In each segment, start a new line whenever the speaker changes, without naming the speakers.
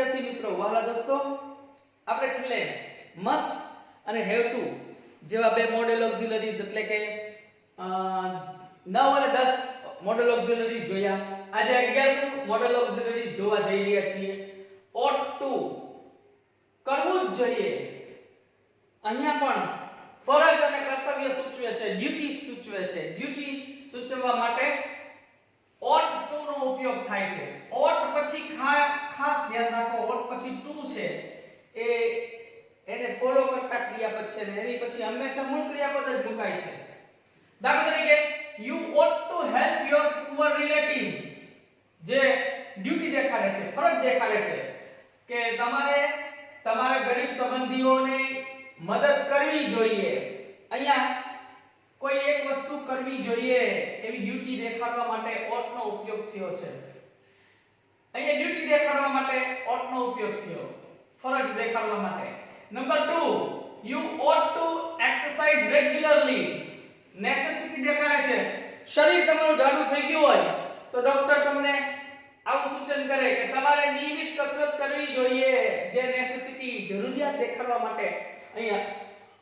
વિદ્યાર્થી મિત્રો, વહાલા દોસ્તો, આપણે છેલ્લે મસ્ટ અને હેવ ટુ જેવા બે મોડેલ ઓક્ઝિલરીઝ એટલે કે 9 અને 10 મોડેલ ઓક્ઝિલરીઝ જોયા. આજે 11મું મોડેલ ઓક્ઝિલરીઝ જોવા જઈ રહ્યા છીએ. ought to કરવું જ જોઈએ. અહીંયા પણ ફરજ અને કર્તવ્ય સૂચવે છે, ડ્યુટી સૂચવે છે. ડ્યુટી સૂચવવા માટે ought to નો ઉપયોગ થાય છે. ought પછી ખાસ ધ્યાન રાખો, ought પછી to છે એ એને ફોલો કરતા ક્રિયાપદ છે ને એની પછી હંમેશા મૂળ ક્રિયાપદ જ મુકાય છે. દાખલા તરીકે you ought to help your poor relatives, જે ડ્યુટી દેખાડે છે, ફરજ દેખાડે છે કે તમારે તમારા ગરીબ સંબંધીઓને મદદ કરવી જોઈએ. અહીંયા કોઈ એક વસ્તુ કરવી જોઈએ એવી ડ્યુટી દેખાડવા માટે ought નો ઉપયોગ થયો છે. અહીંયા ડ્યુટી દેખાડવા માટે ought નો ઉપયોગ થયો, ફરજ દેખાડવા માટે. Number 2, you ought to exercise regularly. Necessity દેખાડે છે. શરીર તમારું જાડું થઈ ગયું હોય તો ડોક્ટર તમને આવું સૂચન કરે કે તમારે નિયમિત કસરત કરવી જોઈએ, જે નેસેસિટી જરૂરિયાત દેખાડવા માટે અહીંયા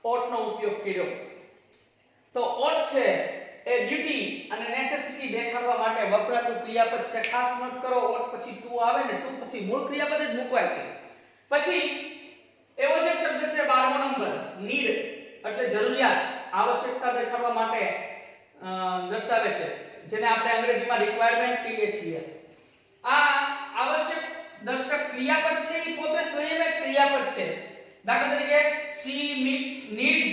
ought નો ઉપયોગ કર્યો. તો ought છે એ ડ્યુટી અને નેસેસિટી દેખાડવા માટે વપરાતું ક્રિયાપદ છે. ખાસ નોટ કરો, ought પછી to આવે ને to પછી મૂળ ક્રિયાપદ જ મૂકવાય છે. પછી એવો જ એક શબ્દ છે 12મો નંબર, need, એટલે જરૂરિયાત, આવશ્યકતા દેખાડવા માટે દર્શાવે છે, જેને આપણે અંગ્રેજીમાં રિક્વાયરમેન્ટ કહીએ છીએ. આ આવશ્યક દર્શક ક્રિયાપદ છે એ પોતે સ્વયં એક ક્રિયાપદ છે. દાખલા તરીકે she needs,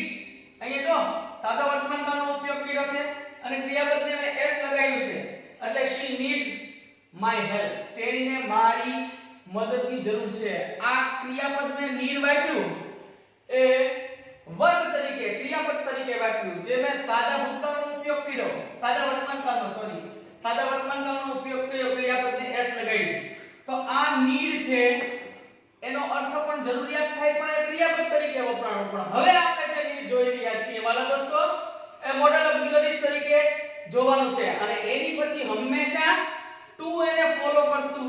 અહીંયા જો સાદા વર્તમાન કાળનો ઉપયોગ કર્યો છે અને ક્રિયાપદને મેં s લગાવ્યું છે એટલે she needs my help, તેણીને મારી મદદની જરૂર છે. આ ક્રિયાપદને need વાપર્યું એ વર્ગ તરીકે, ક્રિયાપદ તરીકે વાપર્યું, જે મેં સાદા ભૂતકાળનો ઉપયોગ કર્યો, સાદા વર્તમાનકાળનો ઉપયોગ કર્યો, ક્રિયાપદને s લગાવ્યું. તો આ need છે એનો અર્થ પણ જરૂરિયાત થાય પણ એ ક્રિયાપદ તરીકે વપરાણું. પણ હવે આપણે જે need જોઈ રહ્યા છીએ વાલા દોસ્તો, એ મોડલ ઓક્ઝિલરીઝ તરીકે જોવાનું છે અને એની પછી હંમેશા to એને ફોલો કરતું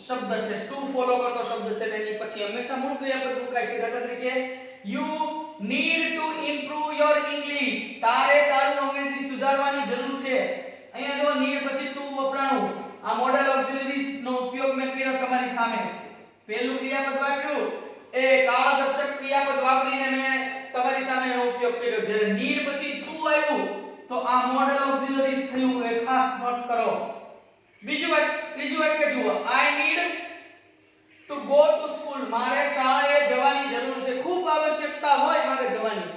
શબ્દ છે, to ફોલો કરતો શબ્દ છે એની પછી હંમેશા મૂળ ક્રિયાપદ મુકાય છે. દાખલા તરીકે you need to improve your English, તારે તારું અંગ્રેજી સુધારવાની જરૂર છે. અહીંયા જો need પછી to વપરાણું. આ મોડલ ઓક્ઝિલરીઝ નો ઉપયોગ મેં કર્યો તમારી સામે. પહેલું ક્રિયાપદ વાપર્યું એ કાળદર્શક ક્રિયાપદ વાપરીને મેં તમારી સામે એનો ઉપયોગ કર્યો. જ્યારે need પછી to આવ્યું તો આ મોડલ ઓક્ઝિલરીઝ થયું, એ ખાસ નોટ કરો. ત્રીજું વાક્ય જુઓ, I need to go to school, મારે શાળાએ જવાની જરૂર છે. ખૂબ આવશ્યકતા હોય મારે જવાની,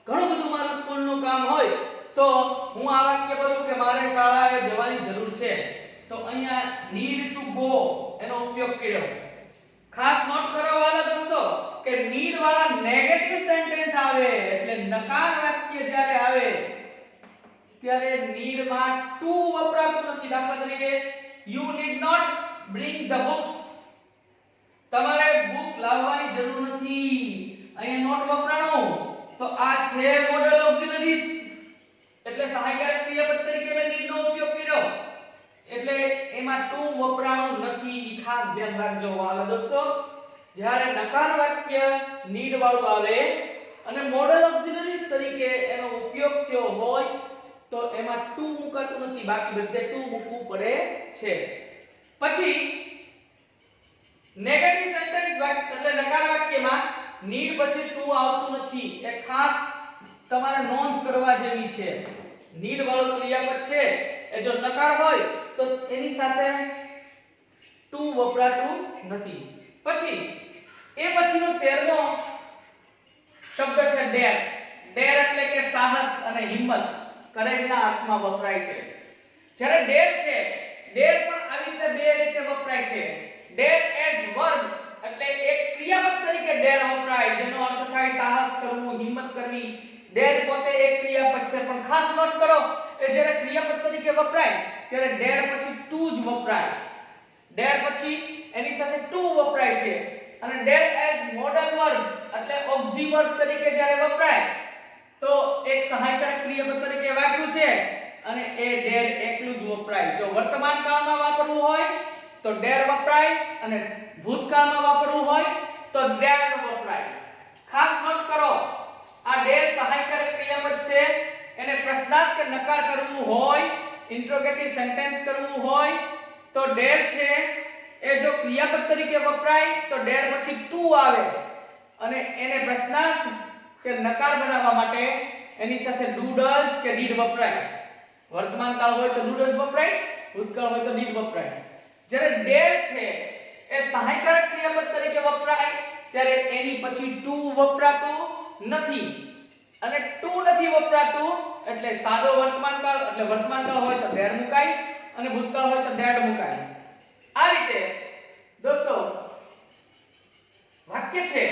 ઘણું બધું મારું સ્કૂલનું કામ હોય તો હું આ વાક્ય બોલું કે મારે શાળાએ જવાની જરૂર છે. તો અહીંયા need to go એનો ઉપયોગ કર્યો. ખાસ નોટ કરો વાલા દોસ્તો કે need વાળા નેગેટિવ સેન્ટેન્સ આવે એટલે નકાર વાક્ય જ્યારે આવે ત્યારે need માં to વપરાતું નથી. દાખલા તરીકે you need not bring the books, તમારે બુક લાવવાની જરૂર નથી, અહીંયા નોટ વપરાણું. તો આ છે મોડલ ઓક્ઝિલરીઝ એટલે સહાયકારક ક્રિયાપદ તરીકે મેં need નો ઉપયોગ કર્યો એટલે એમાં to વપરાણું નથી. ખાસ ધ્યાન રાખજો વાલા દોસ્તો, જ્યારે નકાર વાક્ય need વાળું આવે અને મોડલ ઓક્ઝિલરીઝ તરીકે એનો ઉપયોગ થયો હોય તો એમાં to મુકાતું નથી, બાકી બધે to મૂકવું પડે છે. પછી નેગેટિવ સેન્ટેન્સ વાક્ય એટલે નકાર વાક્યમાં need પછી to આવતું નથી. એ ખાસ તમારે નોંધ કરવા જેવી છે. need વાળું ક્રિયાપદ છે એ જો નકાર હોય તો એની સાથે to વપરાતું નથી. પછી એ પછીનો 13મો શબ્દ છે dare. dare એટલે કે સાહસ અને હિંમત, કરેજના અર્થમાં વપરાય છે. જ્યારે dare છે, dare પણ આવી રીતે બે રીતે વપરાય છે. dare as verb એટલે એક ક્રિયાપદ તરીકે dare વપરાય, જેનો અર્થ થાય સાહસ કરવું, હિંમત કરવી. dare પોતે એક ક્રિયાપદ છે પણ ખાસ નોટ કરો કે જ્યારે ક્રિયાપદ તરીકે વપરાય ત્યારે dare પછી to જ વપરાય. dare પછી એની સાથે to વપરાય છે અને dare as modal verb એટલે ઓક્ઝી વર્બ તરીકે જ્યારે વપરાય તો એક સહાયકારક ક્રિયાપદ તરીકે વાપર્યું છે અને એ dare એકલું જ વપરાય. જો વર્તમાન કાળમાં વાપરવું હોય તો dare વપરાય અને ભૂતકાળમાં વાપરવું હોય તો there વપરાય. ખાસ નોટ કરો, આ there સહાયકારક ક્રિયાપદ છે. એને પ્રશ્નાર્થ કે નકાર કરવું હોય, ઇન્ટ્રોગેટિવ સેન્ટેન્સ કરવું હોય તો there છે એ જો ક્રિયાપદ તરીકે વપરાય તો there પછી to આવે અને એને પ્રશ્નાર્થ કે નકાર બનાવવા માટે એની સાથે do does કે did વપરાય. વર્તમાન કાળ હોય તો do does વપરાય, ભૂતકાળ હોય તો did વપરાય. જ્યારે there છે એ સહાયકારક ક્રિયાપદ તરીકે વપરાય ત્યારે એની પછી to વપરાતું નથી અને to નથી વપરાતું એટલે સાદો વર્તમાન કાળ એટલે વર્તમાન કાળ હોય તો there મુકાય અને ભૂતકાળ હોય તો did મુકાય. આ રીતે દોસ્તો વાક્ય છે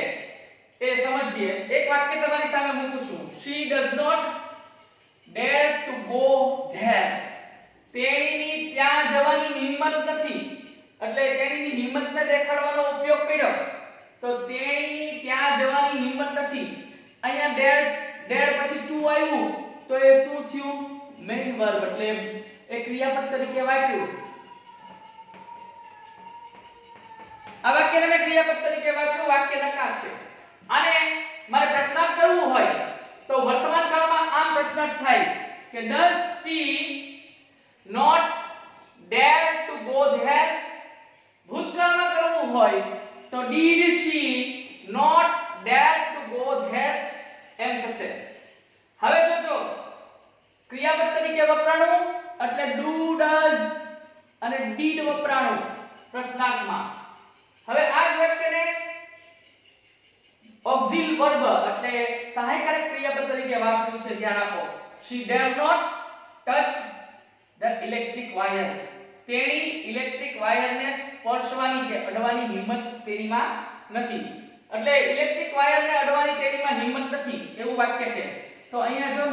એ સમજીએ. એક વાક્ય તમારી સામે મૂકું છું. she does not dare to go there. તેણીની ત્યાં જવાની હિંમત નથી એટલે તેણીની હિંમતને દેખાડવાનો ઉપયોગ કર્યો તો તેણીની ત્યાં જવાની હિંમત નથી. અહીંયા dare પછી to આવ્યું તો એ શું થયું? મેઇન વર્બ એટલે એ ક્રિયાપદ તરીકે વાપર્યું. આ વાક્યને મેં ક્રિયાપદ તરીકે વાપર્યું, વાક્ય નકાર છે. અને મારે પ્રશ્નાર્થ કરવું હોય તો વર્તમાન કાળમાં આમ પ્રશ્નાર્થ થાય કે does she not dare to go there. ભૂતકાળમાં કરવું હોય તો did she not dare to go there એમ થશે. હવે જોજો ક્રિયાપદ તરીકે વપરાણું એટલે do does અને did વપરાણું પ્રશ્નાર્થમાં. હવે આ જ વાક્યને ઓક્સિલ વર્બ એટલે સહાયકારક ક્રિયાપદ તરીકે વાપર્યું છે. ધ્યાન આપો. she dare not touch the electric wire. તેણી ઇલેક્ટ્રિક વાયરને સ્પર્શવાની કે અડવાની હિંમત તેણીમાં નથી એટલે ઇલેક્ટ્રિક વાયરને અડવાની તેણીમાં હિંમત નથી એવું વાક્ય છે. તો અહીંયા જો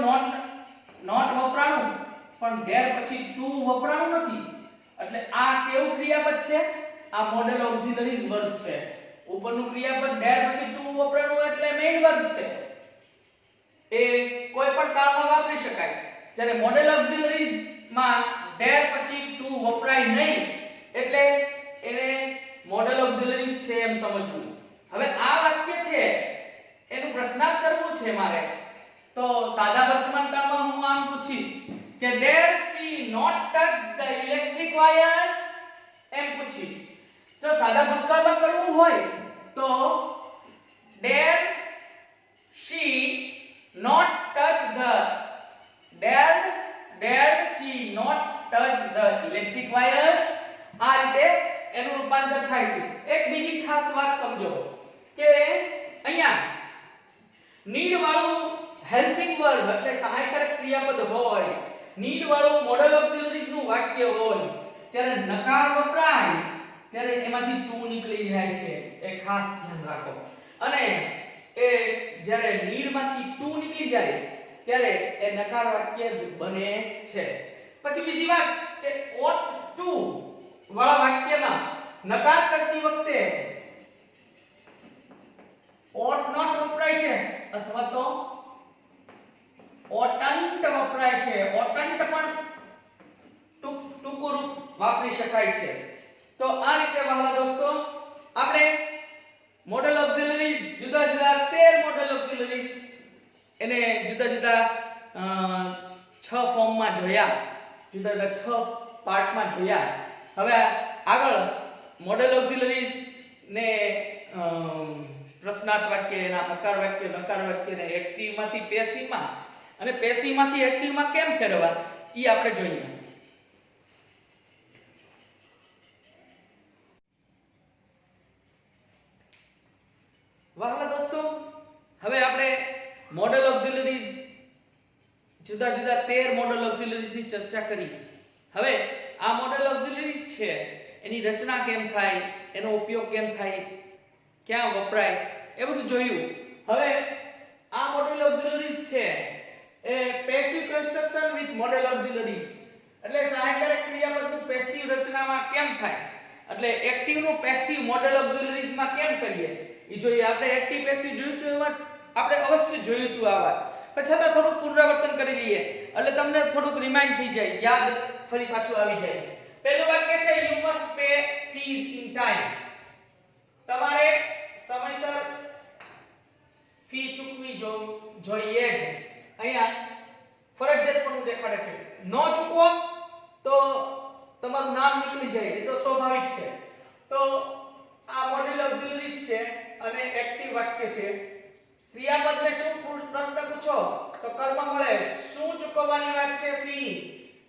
નોટ વપરાણું પણ there પછી to વપરાણું નથી એટલે આ કેવું ક્રિયાપદ છે? આ મોડેલ ઓક્સિલરીઝ વર્બ છે. ઉપરનું ક્રિયાપદ there પછી to વપરાણું એટલે મેઇન વર્બ છે. એ કોઈ પણ કાળમાં વાપરી શકાય. જ્યારે મોડેલ ઓક્સિલરીઝ માં there પછી to વપરાય નહીં એટલે એને મોડેલ ઓક્સિલરીઝ છે એમ સમજવું. હવે આ વાક્ય છે એનું પ્રશ્નાર્થ કરવું છે મારે તો સાદા વર્તમાન કાળમાં હું આમ પૂછીશ કે dare she not touch the electric wires એમ પૂછીશ. જો સાદા ભૂતકાળમાં કરવું હોય તો dare she not touch the dared she not touch the electric wires. આ રીતે એનું રૂપાંતર થાય છે. એક બીજી ખાસ વાત સમજો કે અહીંયા need વાળું હેલ્પિંગ વર્બ એટલે સહાયકારક ક્રિયાપદ હોય, need વાળું મોડલ ઓક્સિલરીઝ નું વાક્ય હોય ત્યારે નકાર વપરાય ત્યારે એમાંથી to નીકળી જાય છે. એ ખાસ ધ્યાન રાખો. અને એ જ્યારે need માંથી to નીકળી જાય ત્યારે એ નકાર વાક્ય જ બને છે. પછી બીજી વાત કે ought to વાળા વાક્યમાં નકાર કરતી વખતે ought not વપરાય છે અથવા તો oughtn't વપરાય છે. oughtn't પણ ટૂંકું રૂપ વાપરી શકાય છે. તો આ રીતે વહાલા દોસ્તો આપણે મોડેલ ઓક્સિલરીઝ જુદા જુદા 13 મોડેલ ઓક્સિલરીઝ એને જુદા જુદા 6 ફોર્મમાં જોયા, જુદા જુદા 6 પાર્ટમાં જોયા. હવે આગળ મોડેલ ઓક્સિલરીઝ ને પ્રશ્નાર્થ વાક્ય, એના નકાર વાક્ય ને એક્ટિવ માંથી પેસિવ માં અને પેસિવ માંથી એક્ટિવ માં કેમ ફેરવવા ઈ આપણે જોઈએ. વહાલા દોસ્તો હવે આપણે મોડેલ ઓક્સિલરીઝ જુદા જુદા 13 મોડેલ ઓક્સિલરીઝ ની ચર્ચા કરી. હવે આ મોડેલ ઓક્સિલરીઝ છે એની રચના કેમ થાય, એનો ઉપયોગ કેમ થાય, ક્યાં વપરાય એ બધું જોયું. હવે આ મોડેલ ઓક્સિલરીઝ છે એ પેસિવ કન્સ્ટ્રક્શન વિથ મોડેલ ઓક્સિલરીઝ એટલે સહાયકારક ક્રિયાપદનું પેસિવ રચનામાં કેમ થાય એટલે એક્ટિવ નું પેસિવ મોડેલ ઓક્સિલરીઝ માં કેમ કરીએ ઈ જોઈએ. આપણે એક્ટિવ પેસિવ જોયું તો એમાં આપણે અવશ્ય જોયું હતું આ વાત, પણ છતાં થોડું પુનરાવર્તન કરી લઈએ એટલે તમને થોડુંક રિમાઇન્ડ થઈ જાય, યાદ ફરી પાછું આવી જાય. પહેલું વાક્ય છે you must pay fees in time. તમારે જોઈએ જ. અહીંયા ફરજિયાતપણું દેખાડે છે. નો ચૂકવો તો તમારું નામ નીકળી જાય, એ તો સ્વાભાવિક છે. તો આ મોડ્યુલ ઓક્સિલરીઝ છે અને એક્ટિવ વાક્ય છે. ક્રિયાપદને શું પ્રશ્ન પૂછો તો કર્મ મળે. શું ચૂકવવાની વાત છે? ફી.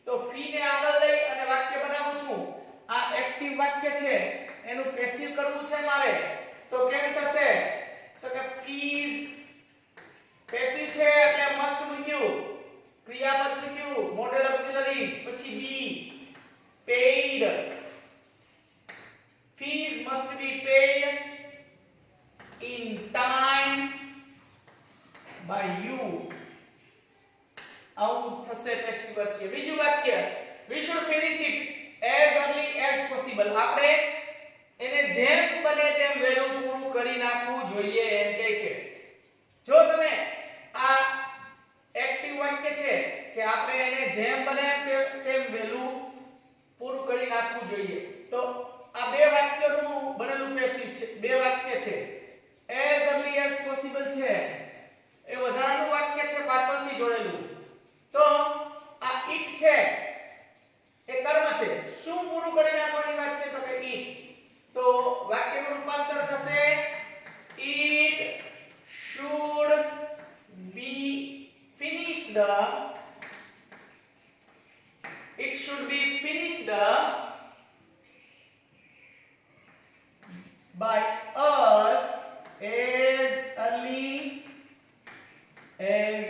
તો ફી ને આગળ લઈ અને વાક્ય બનાવું છું. આ એક્ટિવ વાક્ય છે, એનું પેસિવ કરવું છે મારે. તો કેમ થશે? તો કે ફીઝ પેસિવ છે એટલે મસ્ટ મૂક્યું, ક્રિયાપદ મૂક્યું, મોડેલ ઓક્સિલરીઝ, પછી બી paid. fees must be paid in time by you. આવું થશે પેસિવ વાક્ય. બીજું વાક્ય, we should finish it as early as possible. આપણે એને જેમ બને તેમ વહેલું પૂરું કરી નાખવું જોઈએ એમ કહે છે. જો તમે આ એક્ટિવ વાક્ય છે કે આપણે એને જેમ બને તેમ વહેલું પૂરું કરી નાખવું જોઈએ. તો આ બે વાક્યનું બનેલું પેસિવ છે, બે વાક્ય છે. as early as possible છે એ વધારાનું વાક્ય છે પાછળથી જોડેલું. તો આ it છે એ કર્મ છે. શું પૂરું કરી નાખવાની વાત છે? તો કે it. તો વાક્યનું રૂપાંતર થશે it should be finished. It should be finished by us as early as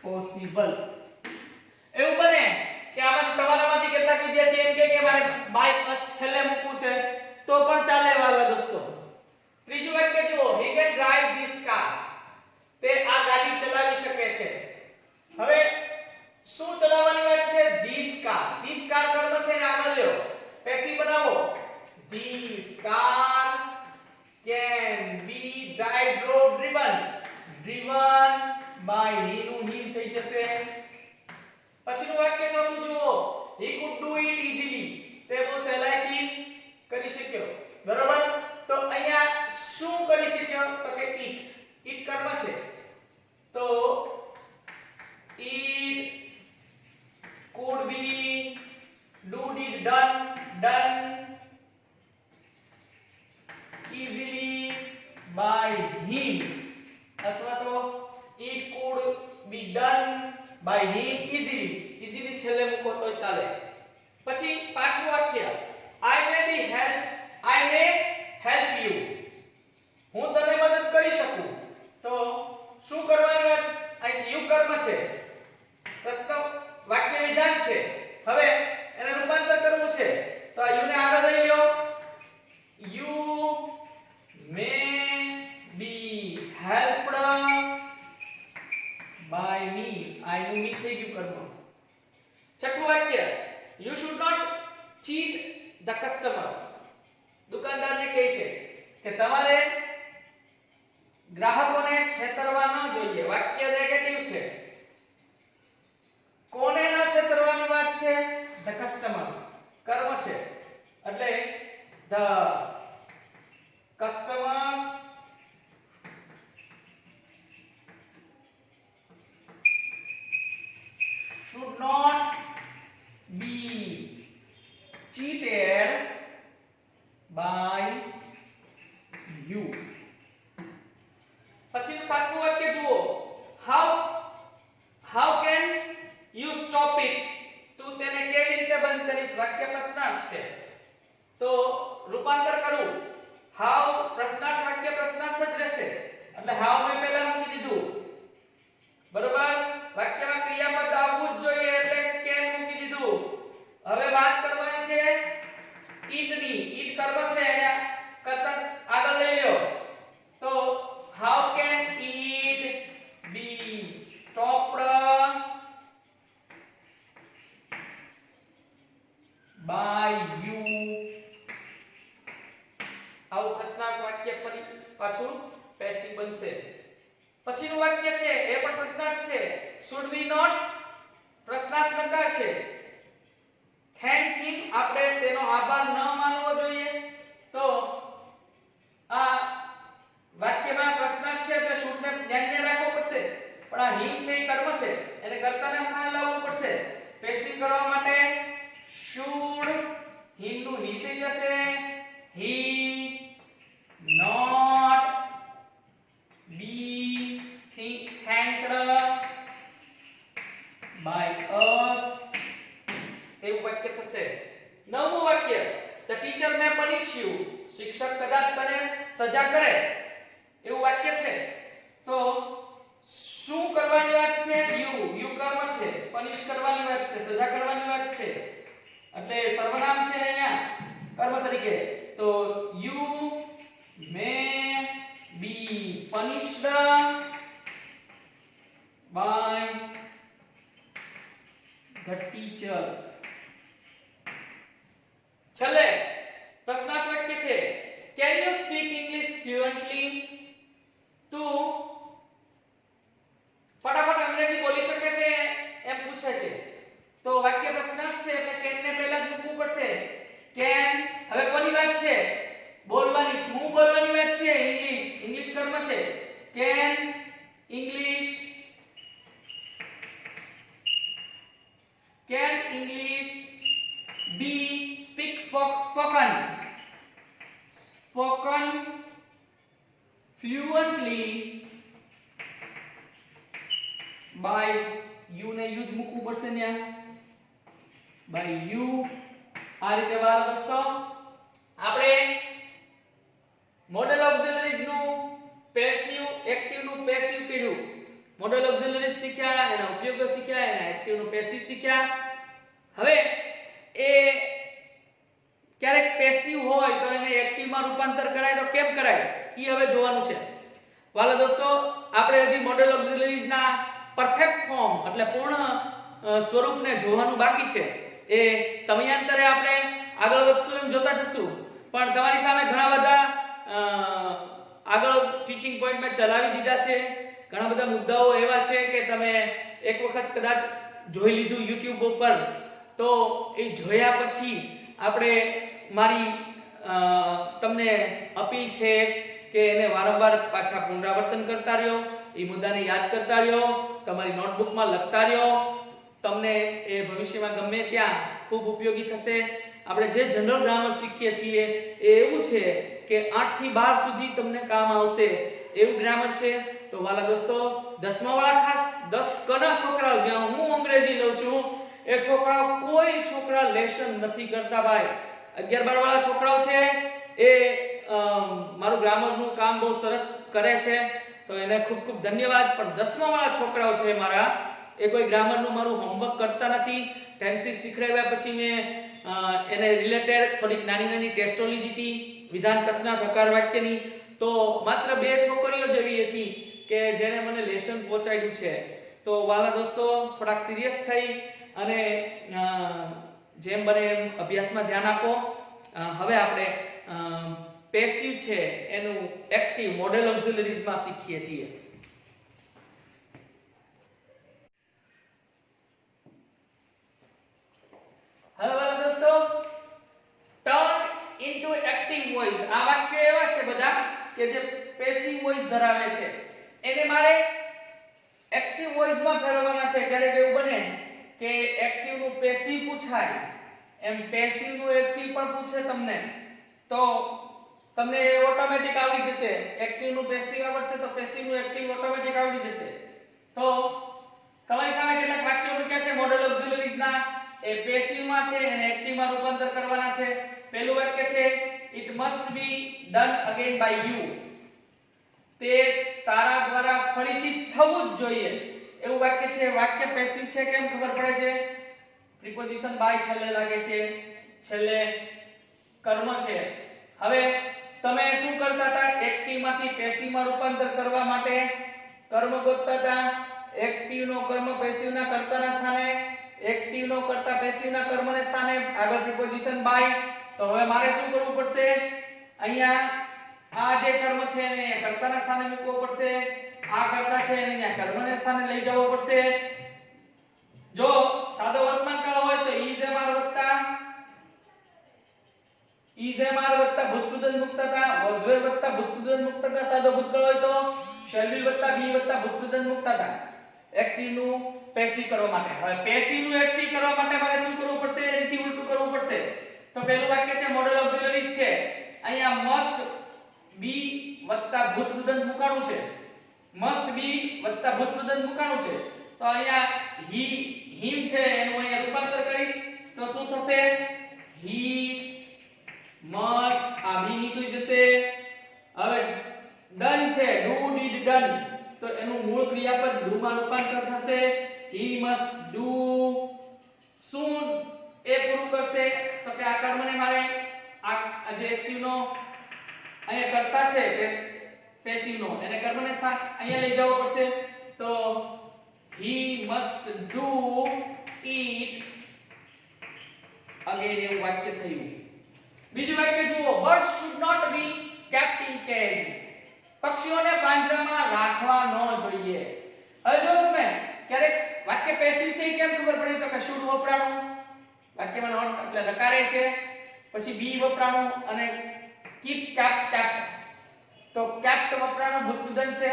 possible. એવું બને કે આમાં તમારામાંથી કેટલાક વિદ્યાર્થી એમ કહે કે મારે બાય અસ છેલ્લે મૂકવું છે તો પણ ચાલે વાલા દોસ્તો. ત્રીજું વાક્ય જુઓ, he can drive this car. તે આ ગાડી ચલાવી શકે છે. હવે શું ચલાવવાની વાત છે? this car. this car કર્મ છે ને આગળ લ્યો, પેસિવ બનાવો. this car can be driven by he નું him થઈ જશે. પછીનું વાક્ય ચોથું જુઓ, he could do it easily. તે બહુ સહેલાઈથી કરી શક્યો. બરોબર? તો અહીંયા શું કરી શક્યો? તો કે it. it કર્મ છે. તો it could be do did done easily by him. અથવા તો it could be done by him easily. easily છેલ્લે મૂકો તો ચાલે. પછી પાંચમું વાક્ય, I may help you. હું તને મદદ કરી શકું. તો શું કરવાની વાત? આ યુ કર્મ છે, પ્રશ્ન વાક્ય વિધાન છે. હવે એને રૂપાંતર કરવું છે તો આ યુ ને આગળ લઈ લો. you may be helped by me. I નું મી થઈ ગયું કર્મ. છઠ્ઠું વાક્ય, you should not cheat the customers. દુકાનદારને કહે છે કે તમારે ગ્રાહકોને છેતરવા ન જોઈએ. વાક્ય નેગેટિવ છે. કોને ન છેતરવાની વાત છે? the customers. કર્મ છે એટલે the customers should not be cheated by you. પછીનું સાતમું વાક્ય જુઓ, how can you stop it. તું તેને કેવી રીતે બંધ કરીશ? વાક્ય પ્રશ્નાર્થ છે તો રૂપાંતર કરું. how પ્રશ્નાર્થ વાક્ય પ્રશ્નાર્થ જ રહેશે એટલે how મેં પહેલા મૂકી દીધું. બરોબર? વાક્યમાં ક્રિયાપદ આવવું જ જોઈએ એટલે can મૂકી દીધું. હવે વાત કરવાની છે it ની. it કર્મ છે એને કરતા આગળ લઈ લ્યો. તો how can it be stopped by you. આવું પ્રશ્નાર્થ વાક્ય ફરી પાછું પેસિવ બનશે. પછીનું વાક્ય છે એ પણ પ્રશ્નાર્થ છે. should we not પ્રશ્નાર્થ નકાર છે. thank him આપણે તેનો આભાર ન માનવો જોઈએ. તો આ વાક્યમાં પ્રશ્નાર્થ છે એટલે should ને કદાચ તને સજા કરે એવું વાક્ય છે તો શું કરવાની વાત છે? યુ કર્મ છે, પનિશ કરવાની વાત છે, સજા કરવાની વાત છે, એટલે સર્વનામ છે અહીંયા કર્મ તરીકે. તો you may be punished by the teacher. છેલ્લે પ્રશ્નાર્થ વાક્ય છે can you speak english fluently? તું ફટાફટ અંગ્રેજી બોલી શકે છે એમ પૂછે છે. તો વાક્ય પ્રશ્નાર્થ છે એટલે can ને પહેલા જ મૂકવું પડશે. can હવે કોની વાત છે? બોલવાની, હું બોલવાની વાત છે. ઇંગ્લિશ કર્મ છે. can english be spoken fluently by you ને યુ જ મૂકવું પડશે ને by you. આ રીતે વાળો દોસ્તો આપણે મોડેલ ઓક્સિલરીઝ નું પેસિવ એક્ટિવ નું પેસિવ કર્યું. મોડેલ ઓક્સિલરીઝ શીખ્યા, એના ઉપયોગો શીખ્યા, એના એક્ટિવ નું પેસિવ શીખ્યા. હવે એ ક્યારેક પેસિવ હોય તો એને એક્ટિવ માં રૂપાંતર કરાય તો કેમ કરાય ઈ હવે જોવાનું છે. વાલા દોસ્તો આપણે હજી મોડેલ ઓક્સિલરીઝ ના પરફેક્ટ ફોર્મ એટલે પૂર્ણ સ્વરૂપને જોવાનું બાકી છે. એ સમયાંતરે આપણે આગળ વધશું એમ જોતા જશું. પણ તમારી સામે ઘણા બધા આગળ ટીચિંગ પોઈન્ટ મેં ચલાવી દીધા છે. ઘણા બધા મુદ્દાઓ એવા છે કે તમે એક વખત કદાચ જોઈ લીધું YouTube ઉપર તો એ જોયા પછી આપણે મારી તમને અપીલ છે કે એને વારંવાર પાછા પુનરાવર્તન કરતા રહ્યો, એ મુદ્દાને યાદ કરતા રહ્યો, તમારી નોટબુકમાં લખતા રહ્યો. તમને એ ભવિષ્યમાં ગમે ત્યાં ખૂબ ઉપયોગી થશે. આપણે જે જનરલ ગ્રામર શીખીએ છીએ એ એવું છે કે 8 થી 12 સુધી તમને કામ આવશે એવું ગ્રામર છે. તો વાલા દોસ્તો 10મા વાળા ખાસ 10 કના છોકરાઓ જ્યાં હું અંગ્રેજી લઉં છું એ છોકરાઓ કોઈ છોકરા લેસન નથી કરતા ભાઈ. 11-12 વાળા છોકરાઓ છે એ મારું ગ્રામરનું કામ બહુ સરસ કરે છે તો એને ખૂબ ખૂબ ધન્યવાદ. પણ 10મા વાળા છોકરાઓ છે મારા એ કોઈ ગ્રામરનું મારું હોમવર્ક કરતા નથી. ટેન્સીસ શીખડાવ્યા પછી મેં એને રિલેટેડ થોડીક નાની ટેસ્ટો લીધી હતી વિધાન પ્રશ્ન હકાર વાક્યની. તો માત્ર 2 છોકરીઓ જેવી હતી કે જેણે મને લેસન પહોંચાડ્યું છે. તો વાલા દોસ્તો થોડાક સિરિયસ થઈ અને જેમ બને એમ અભ્યાસમાં ધ્યાન આપો. હવે આપણે પેસિવ છે એનું એક્ટિવ મોડેલ ઓક્સિલરીઝમાં શીખીએ છીએ. હવે વાલા દોસ્તો ટર્ન ઇન્ટુ એક્ટિવ વોઇસ આ વાક્ય એવા છે બધા કે જે પેસિવ વોઇસ ધરાવે છે એને મારે એક્ટિવ વોઇસમાં ફેરવવાના છે. ક્યારેક એવું બને કે એક્ટિવ નું પેસિવ પૂછાય એમ પેસિવ નું એક્ટિવ પણ પૂછે તમને તો તમને ઓટોમેટિક આવડી જશે. એક્ટિવ નું પેસિવ આવડશે તો પેસિવ નું એક્ટિવ ઓટોમેટિક આવડી જશે. તો તમારી સામે કેટલાક વાક્યો મૂક્યા છે મોડેલ ઓક્સિલરીઝ ના. એ પેસિવ માં છે અને એક્ટિવ માં રૂપાંતર કરવાના છે. પહેલું વાક્ય છે it must be done again by you. તે તારા દ્વારા ફરીથી થવું જ જોઈએ એવું વાક્ય છે. વાક્ય પેસિવ છે કેમ ખબર પડે છે? પ્રિપોઝિશન બાય છેલ્લે લાગે છે, છેલ્લે કર્મ છે. હવે તમે શું કરતા હતા? એક્ટિવ માંથી પેસિવ માં રૂપાંતર કરવા માટે કર્મ ગોતતા હતા. એક્ટિવ નો કર્મ પેસિવ ના કર્તાના સ્થાને, એક્ટિવ નો કર્તા પેસિવ ના કર્મને સ્થાને, આગળ પ્રિપોઝિશન બાય. તો હવે મારે શું કરવું પડશે? અહીંયા આ જે કર્મ છે એને કર્તાના સ્થાને મૂકવો પડશે. આ કર્તા છે એને અહીંયા કર્મને સ્થાને લઈ જવો પડશે. જો સાદો વર્તમાન કાળ હોય તો is am are વત્તા ભૂતકૃદંત મુક્તતા, was were વત્તા ભૂતકૃદંત મુક્તતા. સાદો ભૂતકાળ હોય તો shall be વત્તા be વત્તા ભૂતકૃદંત મુક્તતા. એક્ટિવ નું પેસિવ કરવા માટે. હવે પેસિવ નું એક્ટિવ કરવા માટે મારે શું કરવું પડશે? એનીથી ઉલટું કરવું પડશે. તો પહેલું વાક્ય છે મોડેલ ઓક્સિલરીઝ છે. અહીંયા must be વત્તા ભૂતકૃદંત મુકાણું છે. must be વત્તા ભૂતકૃદંત મુકાણું છે. તો અહીંયા he him છે એનું અહીંયા રૂપાંતર કરીશ તો શું થશે? he must આ બી નીકળી જશે. હવે ડન છે, ડુ ડીડ ડન, તો એનું મૂળ ક્રિયાપદ ડુ માં રૂપાંતર થશે. he must do, શું એ પૂરું કરશે? તો કે આ કર્મને મારે આ જે એક્ટિવ નો અહીંયા કરતા છે કે પેસિવ નો, એને કર્મને સ્થાન અહીંયા લઈ જવો પડશે. તો he must do it again, એવું વાક્ય થયું. બીજું વાક્ય જુઓ, birds should not be kept in cage, પક્ષીઓને પાંજરામાં રાખવા ન જોઈએ. હવે જો તમે ક્યારેક વાક્ય પેસિવ છે કેમ ખબર પડી? તો કે should વપરાણું, વાક્યમાં નોટ એટલે નકારે છે, પછી be વપરાણું અને keep kept, તો kept વપરાણું ભૂતવિધન છે.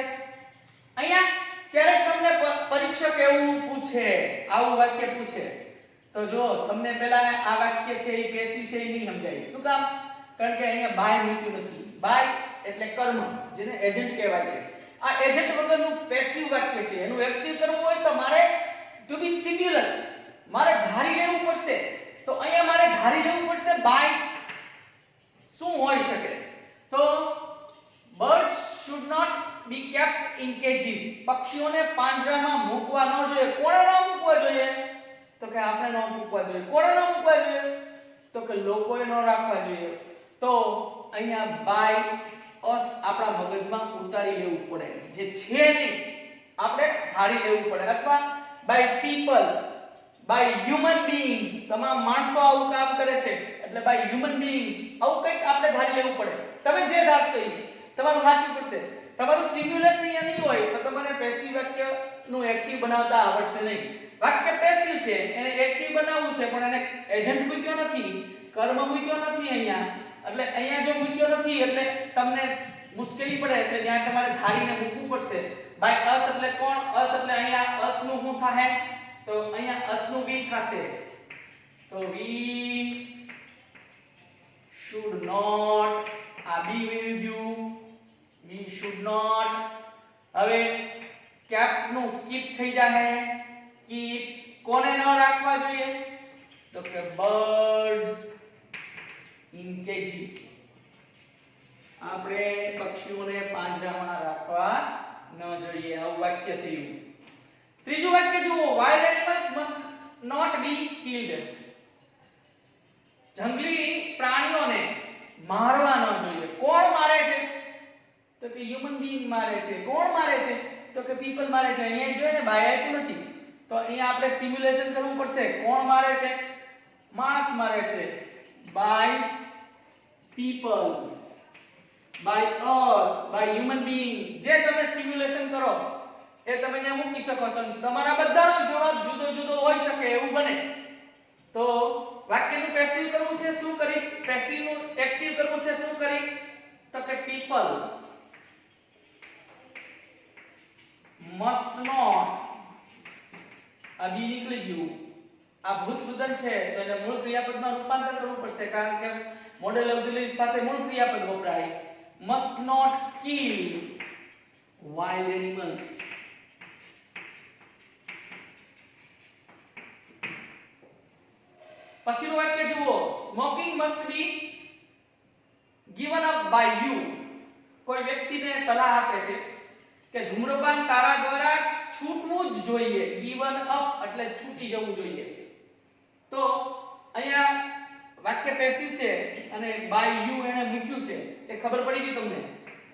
અહીંયા ક્યારેક તમને પરીક્ષક એવું પૂછે, આવું વાક્ય પૂછે, તો જો તમને પહેલા આ વાક્ય છે એ પેસિવ છે એ નહીં સમજાય. શું કામ? કારણ કે અહીંયા બાય મૂક્યું નથી. બાય એટલે કર્મ, જેને એજન્ટ કહેવાય છે. આ એજન્ટ વગરનું પેસિવ વાક્ય છે. એનું એક્ટિવ કરવું હોય તો મારે ટુ બી સ્ટિમ્યુલસ, મારે ધારી લેવું પડશે. તો અહીંયા મારે ધારી લેવું પડશે બાય શું હોઈ શકે? તો birds should not be kept in cages, પક્ષીઓને પાંજરામાં મૂકવા ન જોઈએ. કોણે ન મૂકવા જોઈએ? તો કે આપણે ન મૂકવા જોઈએ. કોણે ન મૂકવા જોઈએ? તો કે લોકોએ ન રાખવા જોઈએ. તો અહીંયા બાય અસ આપણા મગજમાં ઉતારી લેવું પડે, જે છે નહીં આપણે ધારી લેવું પડે. અથવા બાય પીપલ, બાય હ્યુમન બીઈંગ્સ, તમામ માણસો આવું કામ કરે છે એટલે બાય હ્યુમન બીઈંગ્સ, આવું કંઈક આપણે ધારી લેવું પડે. તમે જે ધારશો એ તમારું સાચું પડશે. તમારું સ્ટિમ્યુલસ અહીંયા નહીં હોય તો તમને પેસિવ વાક્ય નું એક્ટિવ બનાવતા આવડશે નહીં. વાક્ય પેસિવ છે, એને એક્ટિવ બનાવવું છે, પણ એને એજન્ટ મૂક્યો નથી, કર્મ મૂક્યો નથી અહીંયા. એટલે અહીંયા જો મૂક્યો નથી એટલે તમને મુશ્કેલી પડે, એટલે ત્યાં તમારે ધારીને મૂકવું પડશે. બાય અસ એટલે કોણ? અસ એટલે અહીંયા અસ નું શું થાહે? તો અહીંયા અસ નું વી થશે. તો we should not, આ બી will you, we should not. હવે કેપ નું કીપ થઈ જાહે. કીપ કોને ન રાખવા જોઈએ? તો કે birds in cages, આપણે પક્ષીઓને પાંજરામાં રાખવા ન જોઈએ. આવું વાક્ય થયું. ત્રીજું વાક્ય જુઓ, wild animals must not be killed, જંગલી પ્રાણીઓને મારવા ન જોઈએ. કોણ મારે છે? તો કે હ્યુમન બીઈંગ મારે છે. કોણ મારે છે? તો કે પીપલ મારે છે. અહીંયા જોઈએ ને બાય આપ્યું નથી, તો અહીંયા આપણે સ્ટિમ્યુલેશન કરવું પડશે. કોણ મારે છે? માણસ મારે છે. By people, by us, by human being, જે તમે સ્ટિમ્યુલેશન કરો એ તમે ત્યાં મૂકી શકો છો. તમારા બધાનો જવાબ જુદો જુદો હોઈ શકે એવું બને. તો વાક્યનું પેસિવ કરવું છે, શું કરીશ? પેસિવનું એક્ટિવ કરવું છે, શું કરીશ? તો કે people must not, આ બી નીકળી ગયું. આ ભૂતવિધન છે તો એને મૂળ ક્રિયાપદમાં રૂપાંતર કરવું પડશે, કારણ કે મોડેલ ઓક્સિલરી સાથે મૂળ ક્રિયાપદ વપરાય. must not kill wild animals. પછીનું વાક્ય જુઓ, smoking must be given up by you, કોઈ વ્યક્તિને સલાહ આપે છે કે ધૂમ્રપાન તારા દ્વારા છૂટવું જ જોઈએ. given up એટલે છૂટી જવું જોઈએ. તો અહીંયા વાક્ય પેસિવ છે અને બાય યુ એને મૂક્યું છે, એ ખબર પડી ગઈ તમને.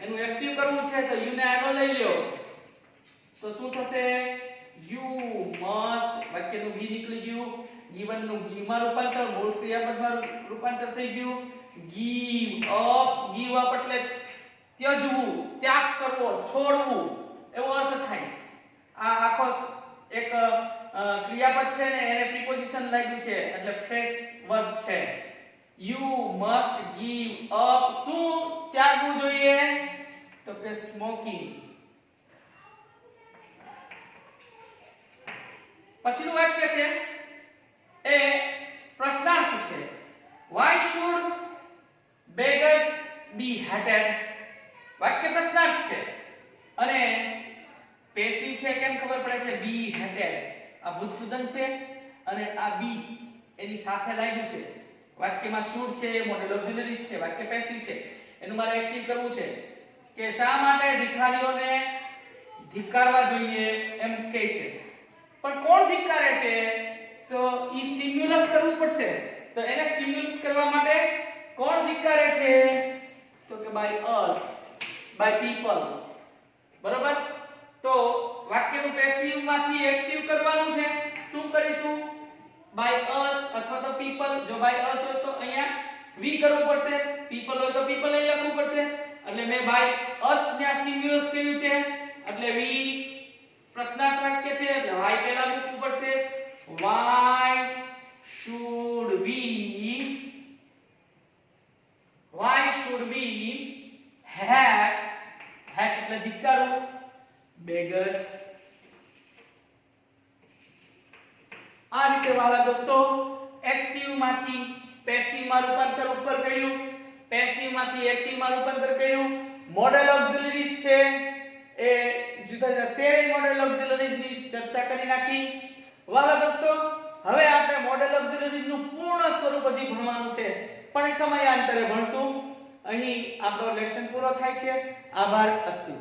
એનું એક્ટિવ કરવું છે તો યુ ને આગળ લઈ લ્યો, તો શું થશે? યુ મસ્ટ, વાક્યનું બી નીકળી ગયું. given નું give માં રૂપાંતર, મૂળ ક્રિયાપદમાં રૂપાંતર થઈ ગયું. give up એટલે ત્યજવું, ત્યાગ કરવો, છોડવું એવો અર્થ થાય. આ આખો એક ક્રિયાપદ છે ને એને પ્રિપોઝિશન લાગ્યું છે એટલે ફ્રેશ વર્બ છે. you must give up, શું ત્યાગવું જોઈએ? તો કે સ્મોકિંગ. પછીનું વાક્ય છે એ પ્રશ્નાર્થ છે. why should beggars be hated? વાક્ય પ્રશ્નાર્થ છે અને પેસિવ છે, કેમ ખબર પડે છે? be hated. આ ભૂતવિધન છે અને આ બી એની સાથે લાગ્યું છે વાક્યમાં શુડ છે, મોડેલ ઓક્સિલરીઝ છે, વાક્ય પેસિવ છે, એનું મારે એક્ટિવ કરવું છે કે શા માટે ભિખારીઓને ધિક્કારવા જોઈએ એમ કહે છે. પણ કોણ ધિક્કારે છે? તો ઈ સ્ટિમ્યુલસ કરવું પડશે. તો એને સ્ટિમ્યુલસ કરવા માટે કોણ ધિક્કારે છે? તો કે બાય અસ, બાય પીપલ. બરોબર? તો વાક્યનું પેસિવ માંથી એક્ટિવ કરવાનું છે. શું કરીશું? બાય અસ અથવા તો પીપલ. જો બાય અસ હોય તો અહીંયા વી કરવું પડશે, પીપલ હોય તો પીપલ અહીં લખવું પડશે. એટલે મેં બાય અસ ને સ્ટિમ્યુલસ કર્યું છે એટલે વી પ્રશ્નાર્થ વાક્ય છે એટલે વાય પહેલા મૂકવું પડશે. why should we have એટલે ધિક્કારવું beggars. આ રીતે વાલા દોસ્તો એક્ટિવ માંથી પેસિવ માં રૂપાંતર ઉપર કર્યું, પેસિવ માંથી એક્ટિવ માં રૂપાંતર કર્યું. મોડેલ ઓક્સિલરીઝ છે એ જુદા જુદા 13 મોડેલ ઓક્સિલરીઝ ની ચર્ચા કરી નાખી. વાલા દોસ્તો હવે આપણે મોડેલ ઓક્સિલરીઝ નું પૂર્ણ સ્વરૂપ હજી ભણવાનું છે, પણ એ સમયાંતરે ભણશું. અહીં આપણો લેક્ચર પૂરો થાય છે. આભાર. અસ્તુ.